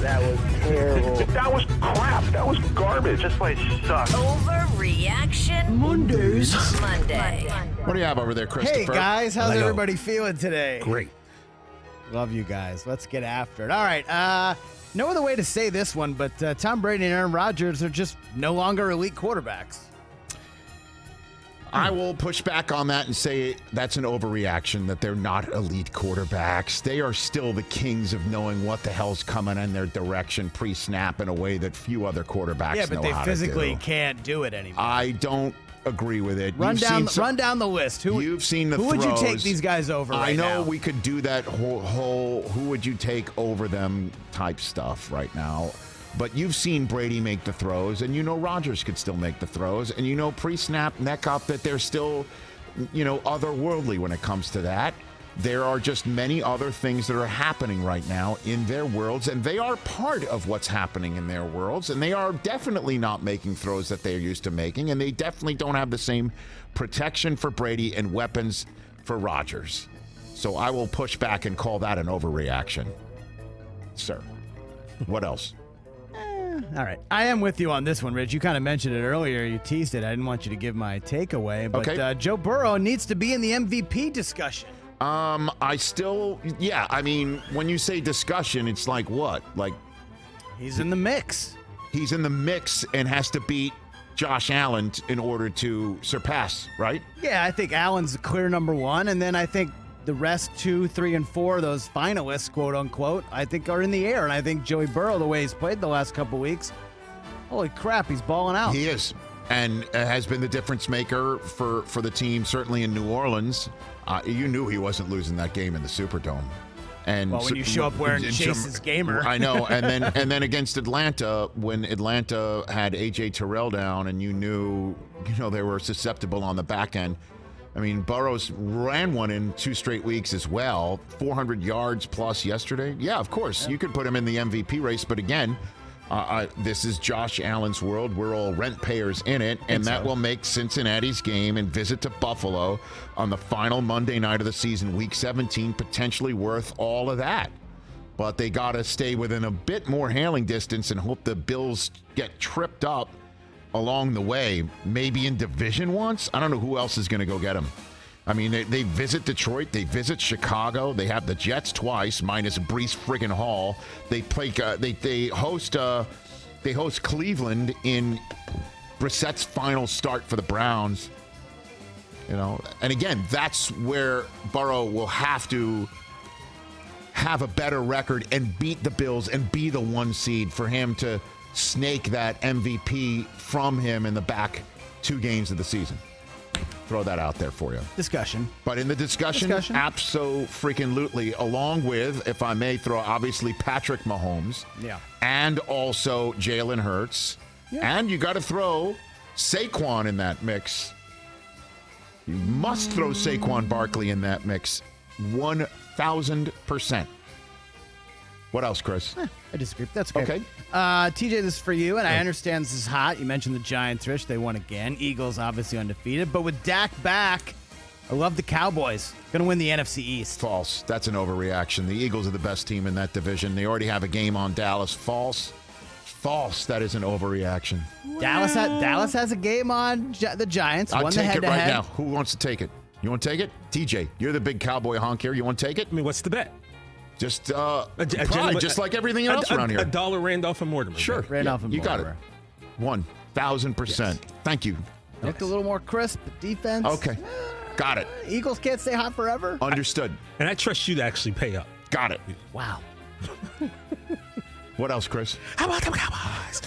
That was terrible. That was crap. That was garbage. This place sucks. Overreaction Monday. What do you have over there, Christopher? Hey, guys. How's everybody feeling today? Great. Love you guys. Let's get after it. All right. No other way to say this one, but Tom Brady and Aaron Rodgers are just no longer elite quarterbacks. I will push back on that and say that's an overreaction, that they're not elite quarterbacks. They are still the kings of knowing what the hell's coming in their direction pre-snap in a way that few other quarterbacks know how to do. Yeah, but they physically can't do it anymore. I don't agree with it. Run down the list. You've seen the throws. Who would you take these guys over right now? I know we could do that whole who would you take over them type stuff right now. But you've seen Brady make the throws, and you know Rodgers could still make the throws, and you know pre-snap, neck up, that they're still, otherworldly when it comes to that. There are just many other things that are happening right now in their worlds, and they are part of what's happening in their worlds, and they are definitely not making throws that they're used to making, and they definitely don't have the same protection for Brady and weapons for Rodgers. So I will push back and call that an overreaction. Sir, what else? All right. I am with you on this one, Rich. You kind of mentioned it earlier. You teased it. I didn't want you to give my takeaway. But okay. Joe Burrow needs to be in the MVP discussion. I mean, when you say discussion, it's like what? Like he's in the mix. He's in the mix and has to beat Josh Allen in order to surpass, right? Yeah, I think Allen's the clear number one. And then I think the rest 2, 3, and 4, those finalists, quote unquote, I think are in the air. And I think Joey Burrow, the way he's played the last couple weeks, holy crap, he's balling out. He is, and has been the difference maker for the team, certainly in New Orleans. You knew he wasn't losing that game in the Superdome. And well, when you show up wearing Chase's gamer. I know. And then against Atlanta, when Atlanta had A.J. Terrell down, and you knew they were susceptible on the back end. I mean, Burrows ran one in 2 straight weeks as well. 400 yards plus yesterday. Yeah, of course. Yeah. You could put him in the MVP race. But again, this is Josh Allen's world. We're all rent payers in it. And that will make Cincinnati's game and visit to Buffalo on the final Monday night of the season, Week 17, potentially worth all of that. But they got to stay within a bit more hailing distance and hope the Bills get tripped up along the way, maybe in division once. I don't know who else is going to go get them. I mean, they visit Detroit, they visit Chicago, they have the Jets twice, minus Breece friggin' Hall. They play, they host Cleveland in Brissett's final start for the Browns. And again, that's where Burrow will have to have a better record and beat the Bills and be the 1 seed for him to snake that MVP from him in the back 2 games of the season. Throw that out there for you. Discussion. But in the discussion. Abso-freaking-lutely, along with, if I may throw, obviously, Patrick Mahomes. Yeah. And also Jalen Hurts. Yeah. And you got to throw Saquon in that mix. You must throw Saquon Barkley in that mix. 1,000%. What else, Chris? I disagree. That's okay. Okay. TJ, this is for you, and I understand this is hot. You mentioned the Giants, Rich. They won again. Eagles, obviously undefeated. But with Dak back, I love the Cowboys. Going to win the NFC East. False. That's an overreaction. The Eagles are the best team in that division. They already have a game on Dallas. False. That is an overreaction. Well, Dallas has a game on the Giants. I'll take it right now. Who wants to take it? You want to take it? TJ, you're the big Cowboy honk here. You want to take it? I mean, what's the bet? Just just like everything else around here. $1 Randolph and Mortimer. Sure. Randolph and Mortimer. You got it. 1,000%. Yes. Thank you. Looked a little more crisp. Defense. Okay. Got it. Eagles can't stay hot forever. Understood. And I trust you to actually pay up. Got it. Wow. What else, Chris? How about them Cowboys?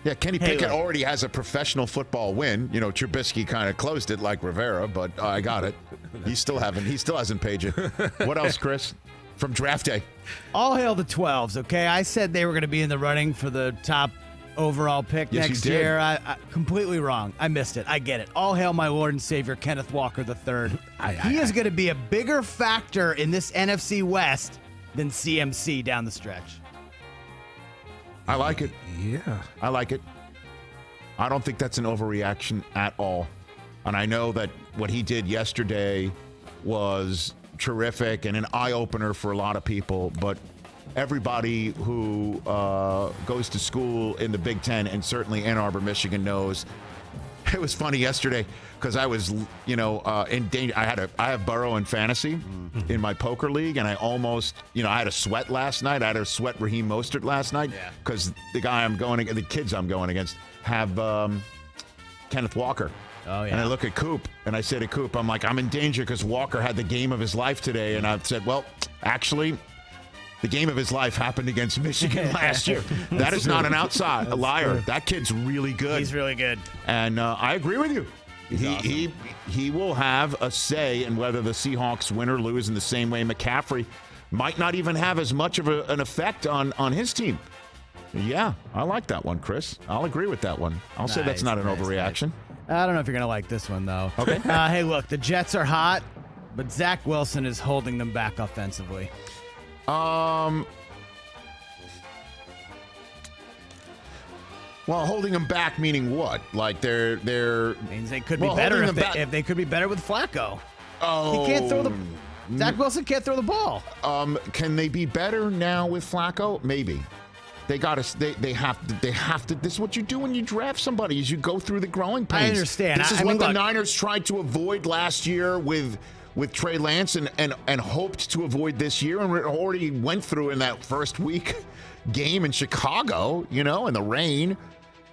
Yeah, Kenny Pickett already has a professional football win. Trubisky kind of closed it like Rivera, but I got it. He still hasn't paid you. What else, Chris? From draft day. All hail the 12s, okay? I said they were going to be in the running for the top overall pick next year. I completely wrong. I missed it. I get it. All hail my Lord and Savior, Kenneth Walker III. He is going to be a bigger factor in this NFC West than CMC down the stretch. I like it. Yeah. I like it. I don't think that's an overreaction at all. And I know that what he did yesterday was terrific and an eye-opener for a lot of people, but everybody who goes to school in the Big Ten and certainly Ann Arbor, Michigan knows. It was funny yesterday because I was, in danger. I have Burrow in fantasy in my poker league, and I almost, I had a sweat last night. I had a sweat Raheem Mostert last night because the kids I'm going against have Kenneth Walker. Oh, yeah. And I look at Coop, and I say to Coop, I'm like, I'm in danger because Walker had the game of his life today. And I've said, well, actually, the game of his life happened against Michigan last year. That is not a liar. That kid's really good. He's really good. And I agree with you. Awesome. He will have a say in whether the Seahawks win or lose in the same way McCaffrey might not even have as much of an effect on his team. Yeah, I like that one, Chris. I'll agree with that one. I'll say that's not an overreaction. I don't know if you're going to like this one, though. Okay. Hey, look, the Jets are hot, but Zach Wilson is holding them back offensively. Well, holding them back meaning what? Like they're means they could be better if they could be better with Flacco. Oh, he can't throw Zach Wilson can't throw the ball. Can they be better now with Flacco? Maybe. They got to. They have to. This is what you do when you draft somebody: is you go through the growing pains. I understand. This is what the Niners tried to avoid last year with Trey Lance and hoped to avoid this year, and already went through in that first week game in Chicago. In the rain.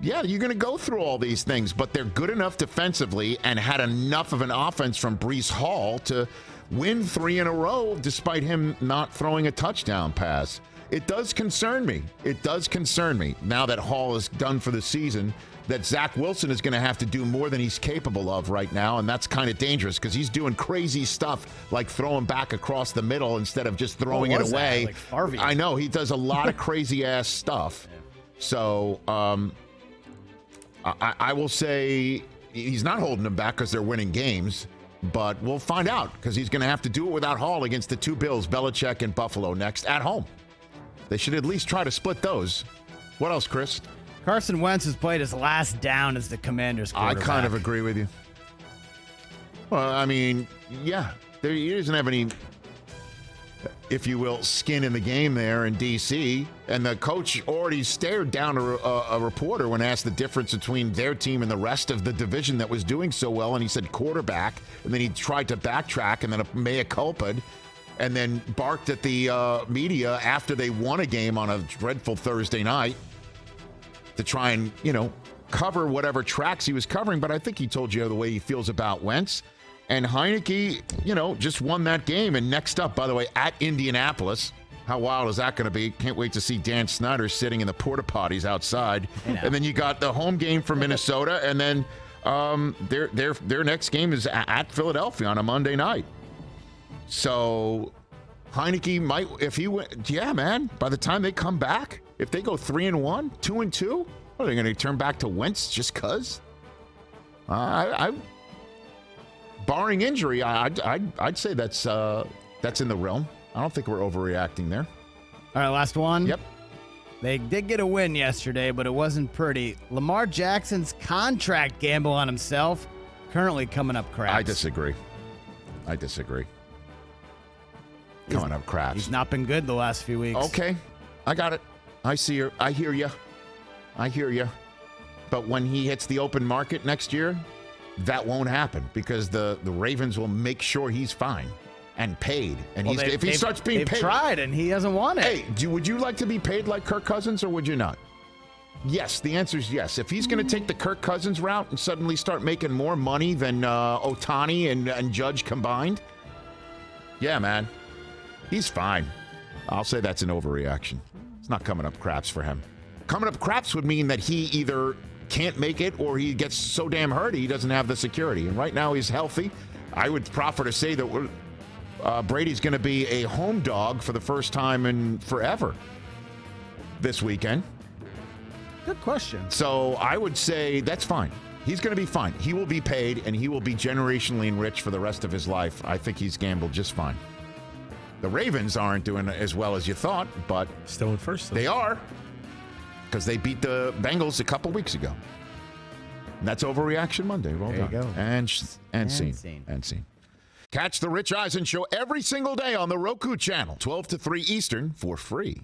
Yeah, you're going to go through all these things, but they're good enough defensively and had enough of an offense from Breece Hall to win 3 in a row, despite him not throwing a touchdown pass. It does concern me. It does concern me now that Hall is done for the season, that Zach Wilson is going to have to do more than he's capable of right now, and that's kind of dangerous because he's doing crazy stuff like throwing back across the middle instead of just throwing it away. Like Harvey. I know. He does a lot of crazy-ass stuff. Yeah. So I will say he's not holding them back because they're winning games, but we'll find out because he's going to have to do it without Hall against the two Bills, Belichick and Buffalo next at home. They should at least try to split those. What else, Chris? Carson Wentz has played his last down as the Commanders quarterback. I kind of agree with you. Well, I mean, yeah, he doesn't have any, if you will, skin in the game there in D.C., and the coach already stared down a reporter when asked the difference between their team and the rest of the division that was doing so well, and he said quarterback, and then he tried to backtrack, and then a mea culpa, and then barked at the media after they won a game on a dreadful Thursday night to try and, cover whatever tracks he was covering. But I think he told you the way he feels about Wentz. And Heineke, just won that game. And next up, by the way, at Indianapolis. How wild is that going to be? Can't wait to see Dan Snyder sitting in the porta potties outside. And then you got the home game for Minnesota. And then their next game is at Philadelphia on a Monday night. So Heineke might, if he went, yeah, man, by the time they come back, if they go 3-1, 2-2, are they going to turn back to Wentz just because? Barring injury, I'd say that's in the realm. I don't think we're overreacting there. All right, last one. Yep. They did get a win yesterday, but it wasn't pretty. Lamar Jackson's contract gamble on himself currently coming up craps. I disagree. Coming up craps. He's not been good the last few weeks. Okay, I got it. I see her. I hear you. But when he hits the open market next year, that won't happen because the Ravens will make sure he's fine and paid. And if he starts being paid, they've tried and he doesn't want it. Hey, would you like to be paid like Kirk Cousins or would you not? Yes, the answer is yes. If he's going to take the Kirk Cousins route and suddenly start making more money than Ohtani and Judge combined, yeah, man, he's fine. I'll say that's an overreaction. It's not coming up craps for him. Coming up craps would mean that he either can't make it or he gets so damn hurt he doesn't have the security. And right now he's healthy. I would proffer to say that Brady's going to be a home dog for the first time in forever this weekend. Good question. So I would say that's fine. He's going to be fine. He will be paid, and he will be generationally enriched for the rest of his life. I think he's gambled just fine. The Ravens aren't doing as well as you thought, but still in first. Though. They are, because they beat the Bengals a couple weeks ago. And that's Overreaction Monday. Well done. There you go. And scene. Catch the Rich Eisen Show every single day on the Roku channel, 12 to 3 Eastern, for free.